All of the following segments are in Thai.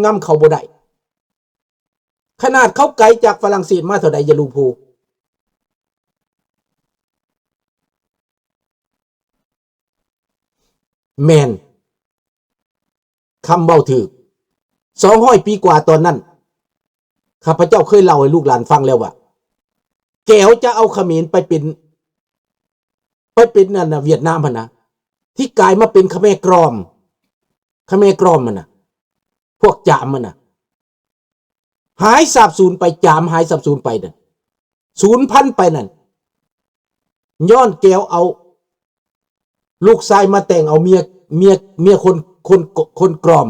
งำเขาบ่ได้ขนาดเขาไกลจากฝรั่งเศสมาเท่าใดอย่าลูพูแมนคำเบ้าถือ200 ปีกว่าตอนนั้นข้าพเจ้าเคยเล่าให้ลูกหลานฟังแล้วว่าแก้วจะเอาเขมรไปเป็นนั่นนะเวียดนามนะที่กลายมาเป็นเขมรกรอมมันนะพวกจามมันนะหายสาบสูญไปจามหายสาบสูญไปนั่นสูญพันธุ์ไปนั่นย้อนแก้วเอาลูกชายมาแต่งเอาเมียคนกรอม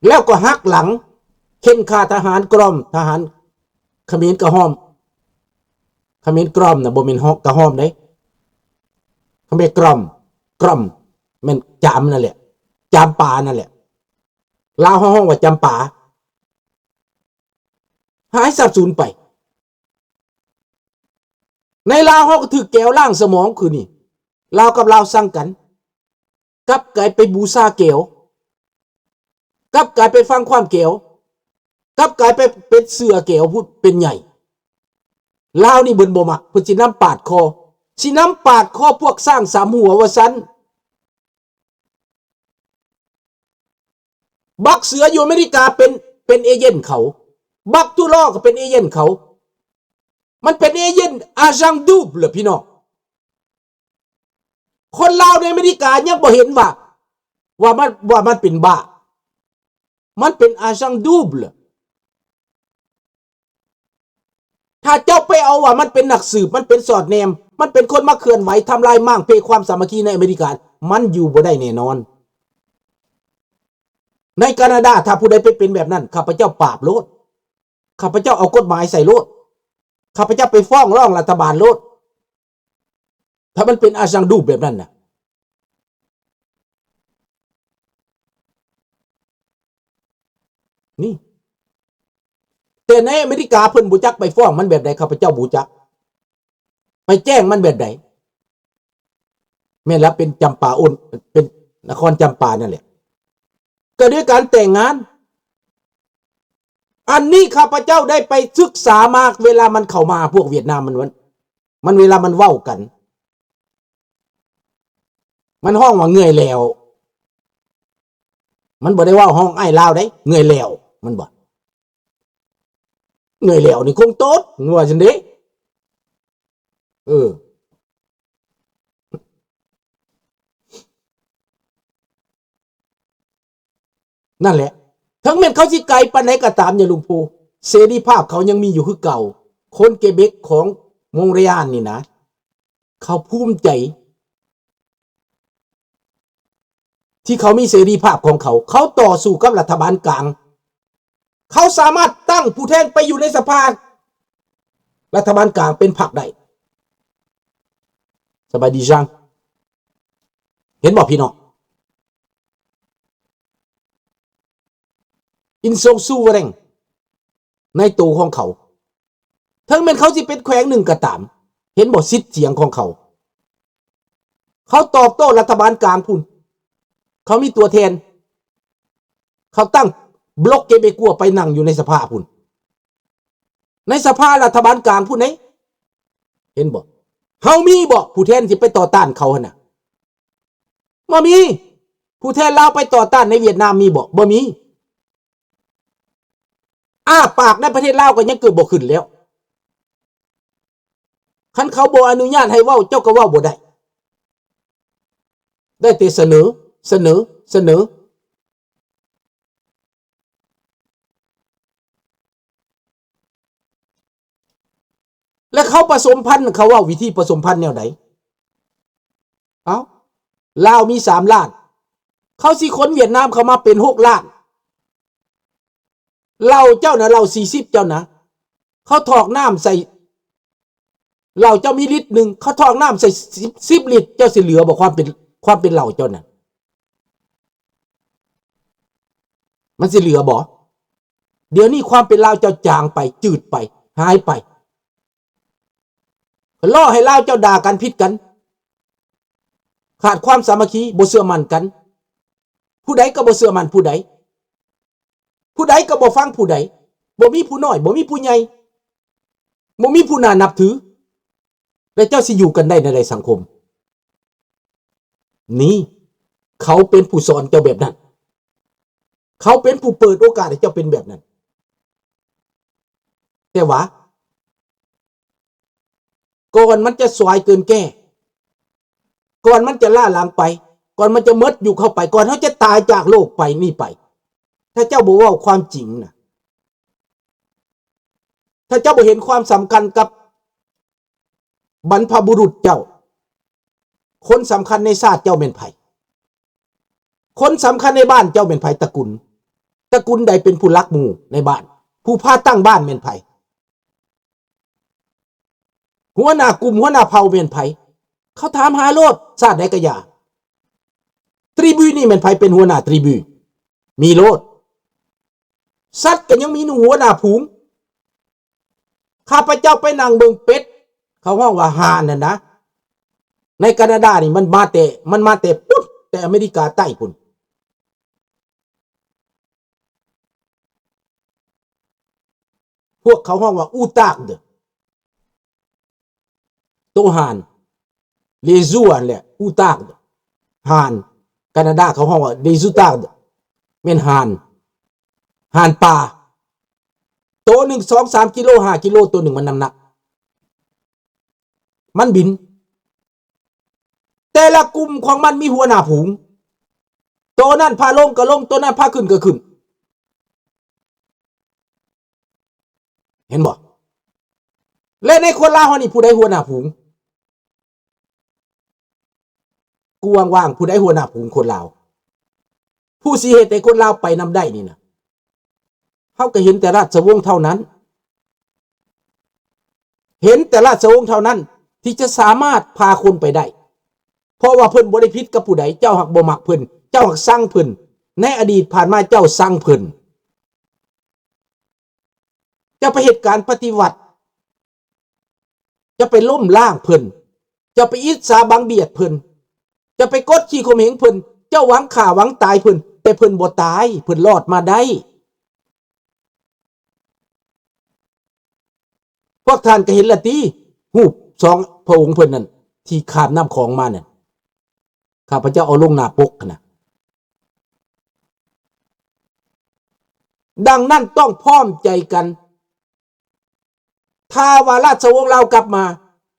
แล้วก็หักหลังเข็นฆ่าทหารกรอมทหารเขมรกระห้อมเขมรกรอมนะบ่แม่นฮอกกระห้อมเด้เขมรกรอมแม่นจามนั่นแหละจามป่านั่นแหละลาวห้องว่าจามป่าหายสาบสูญไปในลาวเขาก็ถือแก้วล่างสมองคือนี่ลาวกับลาวสั่งกันกับกลายไปบูชาแก้วกับกลายไปฟังความแก้วกับกลายไปเป็นเสือแก้วพูดเป็นใหญ่ลาวนี่เบิ่นบ่มักเพิ่นสินำปาดคอพวกสร้างสามหัวว่าซั่นบักเสืออยู่อเมริกาเป็นเอเย่นเขาบักตุลอก็เป็นเอเย่นเขามันเป็นเอเย่นอาจังดูบเหรอพี่น้องคนลาวในอเมริกายังบ่เห็นว่ามันเป็นบ้ามันเป็นอาจังดูบเหรอถ้าเจ้าไปเอาว่ามันเป็นนักสืบมันเป็นสอดแนมมันเป็นคนมาเคลื่อนไหวทำลายมั่งเพความสามัคคีในอเมริกามันอยู่บ่ได้แน่นอนในแคนาดาถ้าผู้ใดไปเป็นแบบนั้นข้าพเจ้าปราบโลดข้าพเจ้าเอากฎหมายใส่โลดข้าพเจ้าไปฟ้องร้องรัฐบาลโลดถ้ามันเป็นอาจังดูแบบนั้นน่ะนี่แต่ในอเมริกาเพิ่นบ่จักไปฟ้องมันแบบใดข้าพเจ้าบ่จักไปแจ้งมันแบบใดแม่นละเป็นจำปาอ้นเป็นนครจำปานั่นแหละก็ด้วยการแต่งงานอันนี้ข้าพเจ้าได้ไปศึกษามาเวลามันเข้ามาพวกเวียดนามมันเวลามันเว้ากันมันห้องว่าเงื่อยแล้วมันบ่ได้ว่าห้องไอ้ลาวได้เงื่อยแล้วมันบ่เงื่อยแล้วนี่คงโต๊ดงัวจังเด้นั่นแหละทั้งแม่นเขาสิไกลปานไหนก็ตามอย่าลุงปูเสรีภาพเขายังมีอยู่คือเก่าคนเกเบกของมงเรียนนี่นะเขาภูมิใจที่เขามีเสรีภาพของเขาต่อสู้กับรัฐบาลกลางเขาสามารถตั้งผู้แทนไปอยู่ในสภารัฐบาลกลางเป็นพรรคได้สบายดีจังเห็นบอกพี่น้องอินทรงสู้แรงในตัวของเขาทั้งแม้เขาสิเป็นแขวงหนึ่งก็ตามเห็นบอกสิทธิ์เสียงของเขาตอบโต้รัฐบาลกลางพุ่นเขามีตัวแทนเขาตั้งบล็อกเกเบกัวไปนั่งอยู่ในสภาพุ่นในสภารัฐบาลกลางพุ่นไหนเห็นบอกเฮามีบอกผู้แทนที่ไปต่อต้านเขาน่ะบ่มีผู้แทนลาวไปต่อต้านในเวียดนามมีบอกบ่มีปากในประเทศลาวก็ยังเกิดบ่ขึ้นแล้วคันเขาบ่อนุญาตให้เว้าเจ้าก็เว้าบ่ได้แต่เสนอและเขาผสมพันธุ์เขาว่าวิธีผสมพันธุ์แนวไหนลาวมี3 ล้านเขาสิคนเวียดนามเขามาเป็น6 ล้านเราเจ้านะเรา40เจ้านะเขาถอกน้ำใส่เราเจ้ามีลิตรหนึ่งเขาถอกน้ำใส่10 ลิตรเจ้าสิเหลือบอกความเป็นเราเจ้านะมันสิเหลือบ่เดี๋ยวนี้ความเป็นเราเจ้าจางไปจืดไปหายไปล่อให้เราเจ้าด่ากันพิษกันขาดความสามัคคีบ่เชื่อมั่นกัน ผู้ใดก็บ่เชื่อมั่นผู้ใดก็บ่ฟังผู้ใดบ่มีผู้น้อยบ่มีผู้ใหญ่บ่มีผู้น่านับถือแล้วเจ้าสิอยู่กันได้ในสังคมนี่เขาเป็นผู้สอนเจ้าแบบนั้นเขาเป็นผู้เปิดโอกาสให้เจ้าเป็นแบบนั้นแต่ว่าก่อนมันจะสวยเกินแก้ก่อนมันจะล่าหลังไปก่อนมันจะมดอยู่เข้าไปก่อนเขาจะตายจากโลกไปนี่ไปถ้าเจ้าบอกว่าความจริงนะถ้าเจ้าบ่เห็นความสำคัญกับบรรพบุรุษเจ้าคนสำคัญในชาติเจ้าเป็นไผคนสำคัญในบ้านเจ้าเป็นไผตระกูลใดเป็นผู้รักหมู่ในบ้านผู้พาตั้งบ้านเป็นไผหัวหน้ากลุ่มหัวหน้าเผ่าเป็นไผเขาถามหาโลดชาติใดก็อย่าทริบูนี่เป็นไผเป็นหัวหน้าทริบูมีโลดสัตว์ก็ยังมีหัวหน้าผูงข้าพเจ้าไปนั่งเบิ่งเป็ดเขาห้องว่าห่านน่ะนะในแคนาดานี่มันมาแต่ปุ๊บแต่อเมริกาใต้พุ่นพวกเขาห้องว่าอูตากเด้อโตห่านเลซูอันแหละอูตากเด้อห่านแคนาดาเขาห้องว่าเลซูตากเด้อแม่นห่านป่าตัวหนึ่ง2-3 กิโล5 กิโลตัวหนึ่งมันน้ำหนักมันบินแต่ละกลุ่มของมันมีหัวหน้าผูงตัวนั้นพาลงก็ลงตัวนั้นพาขึ้นก็ขึ้นเห็นบ่และในคนลาวนี่ผู้ใดหัวหน้าผูงกูว่างๆผู้ใดหัวหน้าผูงคนลาวผู้สิเหตุให้คนลาวไปนำได้นี่นะเขาก็เห็นแต่ราชวงศ์เท่านั้นเห็นแต่ราชวงศ์เท่านั้นที่จะสามารถพาคนไปได้เพราะว่าเพิ่นบ่ได้ผิดกับผู้ใดเจ้าหักบ่มักเพิ่นเจ้าหักสร้างเพิ่นในอดีตผ่านมาเจ้าสร้างเพิ่นจะไปเหตุการณ์ปฏิวัติจะไปล้มล้างเพิ่นจะไปอิจฉาบังเบียดเพิ่นจะไปกดขี่ข่มเหงเพิ่นเจ้าหวังฆ่าหวังตายเพิ่นแต่เพิ่นบ่ตายเพิ่นรอดมาได้พวกท่านก็เห็นละติรูป2 พระองค์เพิ่นนั่นที่ข้ามน้ำของมานั่นข้าพเจ้าเอาลงหน้าปกนะดังนั้นต้องพร้อมใจกันถ้าว่าราชวงศ์ลาวกลับมา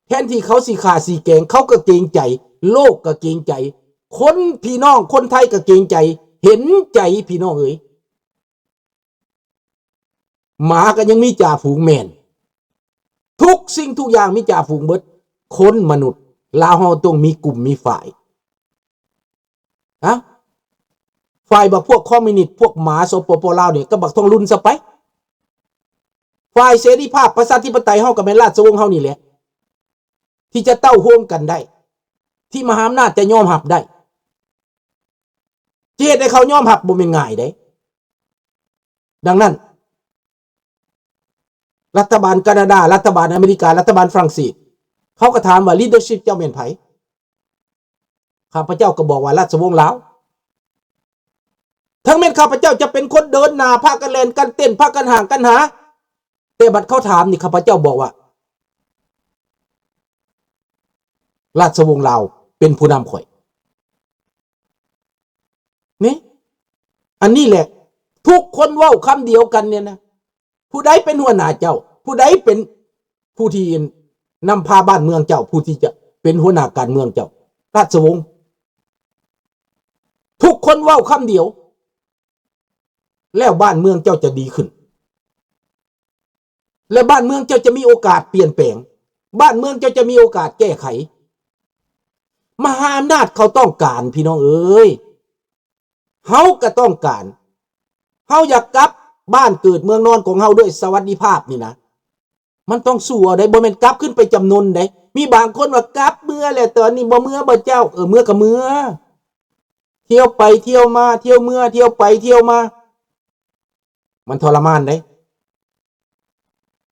แทนที่เขาสิฆ่าสิแกงเขาก็เกรงใจโลกก็เกรงใจคนพี่น้องคนไทยก็เกรงใจเห็นใจพี่น้องเอ้ยหมาก็ยังมีจ่าฝูงแม่นทุกสิ่งทุกอย่างมีจ่าฝูงเบิดคนมนุษย์ลาวเฮาต้องมีกลุ่มมีฝ่ายฝ่ายบักพวกคอมมิวนิสต์พวกหมาสปปลาวเนี่ยก็บักทองรุ่นซะไปฝ่ายเสรีภาพประชาธิปไตยเฮาก็แม่นราชวงศ์เฮานี่แหละที่จะเต้าโฮมกันได้ที่มหาอำนาจจะยอมรับได้เฮ็ดให้เขายอมรับบ่แม่นง่ายเด้ดังนั้นรัฐบาลแคนาดารัฐบาลอเมริการัฐบาลฝรั่งเศสเขาก็ถามว่า leadership เจ้าเป็นไผข้าพเจ้าก็บอกว่าราชวงศ์ลาวทั้งแม้ข้าพเจ้าจะเป็นคนเดินหน้าพากันเล่นกันเต้นพากันห่างกันหาแต่บัดเขาถามนี่ข้าพเจ้าบอกว่าราชวงศ์ลาวเป็นผู้นำข่อยนี่อันนี้แหละทุกคนเว้าคำเดียวกันเนี่ยนะผู้ใดเป็นหัวหน้าเจ้าผู้ใดเป็นผู้ที่นำพาบ้านเมืองเจ้าผู้ที่จะเป็นหัวหน้าการเมืองเจ้าราชวงศ์ทุกคนเว้าคำเดียวแล้วบ้านเมืองเจ้าจะดีขึ้นและบ้านเมืองเจ้าจะมีโอกาสเปลี่ยนแปลงบ้านเมืองเจ้าจะมีโอกาสแก้ไขมหาอำนาจเขาต้องการพี่น้องเอ้ยเฮาก็ต้องการเฮาอยากกลับบ้านเกิดเมืองนอนของเฮาด้วยสวัสดิภาพนี่นะมันต้องสู้เอาได้บ่แม่นกลับขึ้นไปจำนนได้มีบางคนว่ากลับเมื่อแหละตอนนี้บ่เมื่อบ่เจ้าเมื่อก็เมื่อเที่ยวไปเที่ยวมาเที่ยวเมื่อเที่ยวไปเที่ยวมามันทรมานได้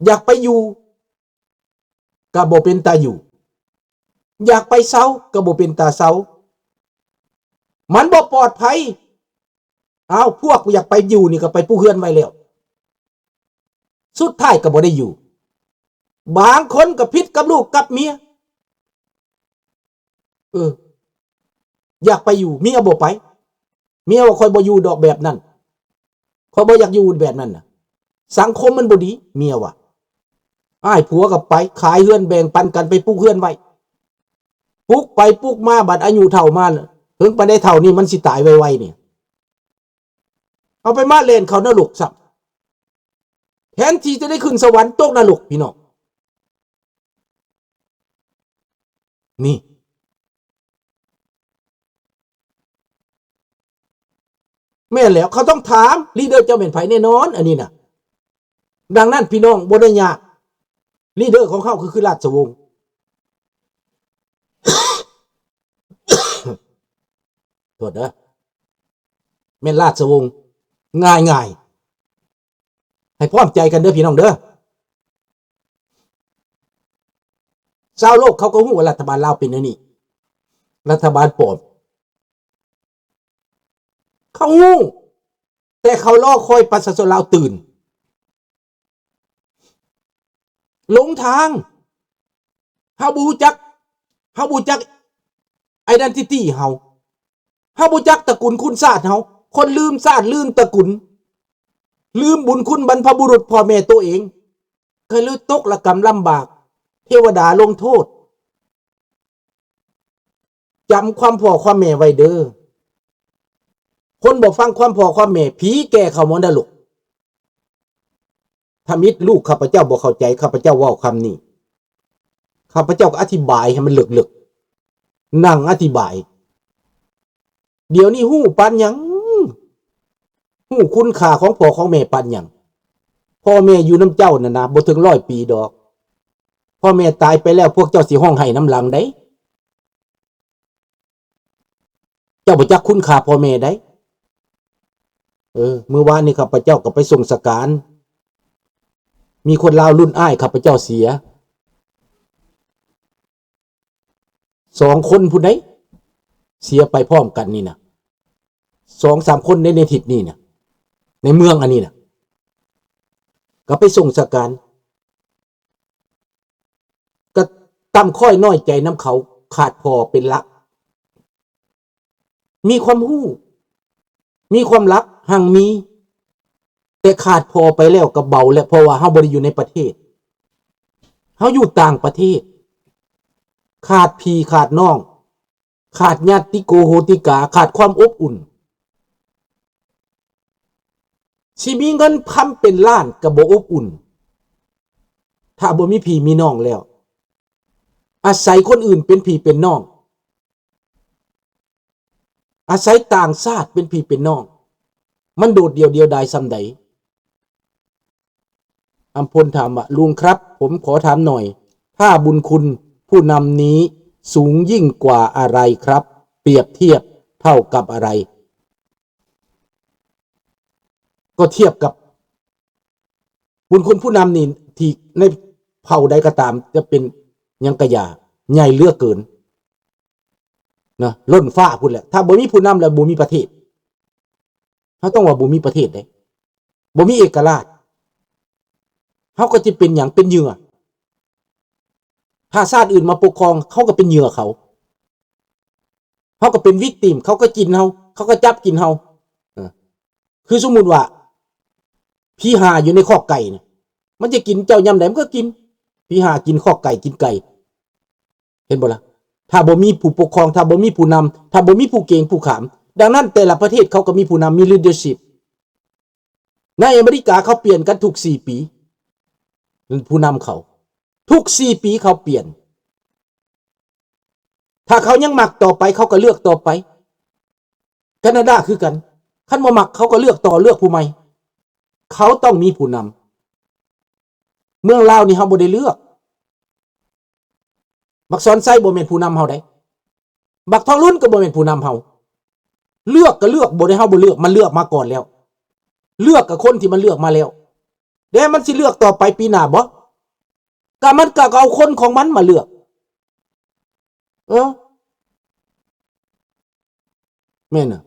อยากไปอยู่ก็บ่เป็นตาอยู่อยากไปเซาก็บ่เป็นตาเซามันบ่ปลอดภัย เอาพวกกูอยากไปอยู่นี่ก็ไปปูเฮือนไว้แล้วสุดท้ายก็บ่ได้อยู่บางคนก็พิษกับลูกกับเมียอยากไปอยู่เมียบ่ไปเมียว่าคอยบ่อยู่ดอกแบบนั้นคอยบ่อยากอยู่แบบนั้นน่ะสังคมมันบ่ดีเมียว่าอ้ายผัวก็ไปขายเฮือนแบ่งปันกันไปปลูกเฮือนไว้ปลูกไปปลูกมาบัดอายุเท่ามาถึงไปได้เท่านี้มันสิตายไวๆเนี่ยเอาไปมาเล่นเขานรกซับแทนที่จะได้ขึ้นสวรรค์ตกนรกพี่น้องนี่แม่แล้วเขาต้องถามลีดเดอร์เจ้าเป็นไผแน่นอนอันนี้นะดังนั้นพี่น้องบ่ได้ยากลีดเดอร์ของเขาคือราชวงศ์โทษนะแม่นราชวงศ์ง่ายให้พร้อมใจกันเด้อพี่น้องเด้อชาวโลกเขาก็ฮู้ว่ารัฐบาลลาวเป็นอันนี้รัฐบาลปลอมเขาฮู้แต่เขารอคอยประชาชนลาวตื่นหลงทางเฮาบ่รู้จักไอเดนติตี้เฮาบ่รู้จักตระกูลคุณชาติเฮาคนลืมชาติลืมตระกูลลืมบุญคุณบรรพบุรุษพ่อแม่ตัวเองเคยเลยตกละกรรมลำบากเทวดาลงโทษจำความพ่อความแม่ไว้เด้อคนบ่ฟังความพ่อความแม่ผีแก่เข้ามรดกถ้ามิตรลูกข้าพเจ้าบ่เข้าใจข้าพเจ้าเว้าคำนี้ข้าพเจ้าก็อธิบายให้มันลึกๆนั่งอธิบายเดี๋ยวนี้ฮู้ปานหยังฮู้คุณค่าของพ่อของแม่ปานหยังพ่อแม่อยู่น้ำเจ้าน่ะนะบ่ถึง100 ปีดอกพ่อแม่ตายไปแล้วพวกเจ้าสิห้องไห้น้ำหลังได้เจ้าบ่จักคุณค่าพ่อแม่ได้มื้อวานนี้ข้าพเจ้าก็ไปส่งสการมีคนลาวรุ่นอ้ายข้าพเจ้าเสีย2 คนผู้ใดเสียไปพร้อมกันนี่นะ2-3 คนในทิศนี่นะในเมืองอันนี้นะก็ไปส่งสการก็ตั้มค่อยน้อยใจน้ำเขาขาดพอเป็นลักมีความรู้มีความรักหังมีแต่ขาดพอไปแล้วก็เบาแล้วเพราะว่าเฮาบ่ได้อยู่ในประเทศเฮาอยู่ต่างประเทศขาดพี่ขาดน้องขาดญาติโกโหติกาขาดความอบอุ่นสิมีเงินพันเป็นล้านก็บ่อบอุ่นถ้าบ่มีพี่มีน้องแล้วอาศัยคนอื่นเป็นพี่เป็นน้องอาศัยต่างชาติเป็นพี่เป็นน้องมันโดดเดียวดายซำใดอำพลถามว่าลุงครับผมขอถามหน่อยถ้าบุญคุณผู้นำนี้สูงยิ่งกว่าอะไรครับเปรียบเทียบเท่ากับอะไรก็เทียบกับบุญคุณผู้นำนี่ที่ในเผ่าใดก็ตามจะเป็นยังกะยาใหญ่เหลือเกินนะล้นฟ้าพุ่นแหละถ้าบ่มีผู้นำแล้วบ่มีประเทศเขาต้องว่าบ่มีประเทศได้บ่มีเอกราชเขาก็จะเป็นอย่างเป็นเหยื่อถ้าชาติอื่นมาปกครองเขาก็เป็นเหยื่อเขาก็เป็นวิกติมเขาก็กินเขาก็จับกินคือสมมุติว่าพี่หาอยู่ในคอกไก่เนี่ยมันจะกินเจ้ายำไหนมันก็กินพี่หากินคอกไก่กินไก่เห็นบ่ล่ะถ้าบ่มีผู้ปกครองถ้าบ่มีผู้นำถ้าบ่มีผู้เก่งผู้ขามดังนั้นแต่ละประเทศเขาก็มีผู้นำมี leadership ในอเมริกาเขาเปลี่ยนกันทุก4 ปีผู้นำเขาทุก4 ปีเขาเปลี่ยนถ้าเขายังหมักต่อไปเขาก็เลือกต่อไปแคนาดาคือกันคันบ่หมักเขาก็เลือกต่อเลือกผู้ใหม่เขาต้องมีผู้นำเมืองลาวนี่เฮาบ่ได้เลือกบักซอนไซบ่แม่นผู้นำเฮาได้บักทองลุ้นก็บ่แม่นผู้นำเฮาเลือกก็เลือกบ่ได้เฮาบ่เลือกมันเลือกมาก่อนแล้วเลือกกับคนที่มันเลือกมาแล้วเดี๋ยวมันสิเลือกต่อไปปีหน้าบ่ก็มันก็เอาคนของมันมาเลือกแม่นน่ะ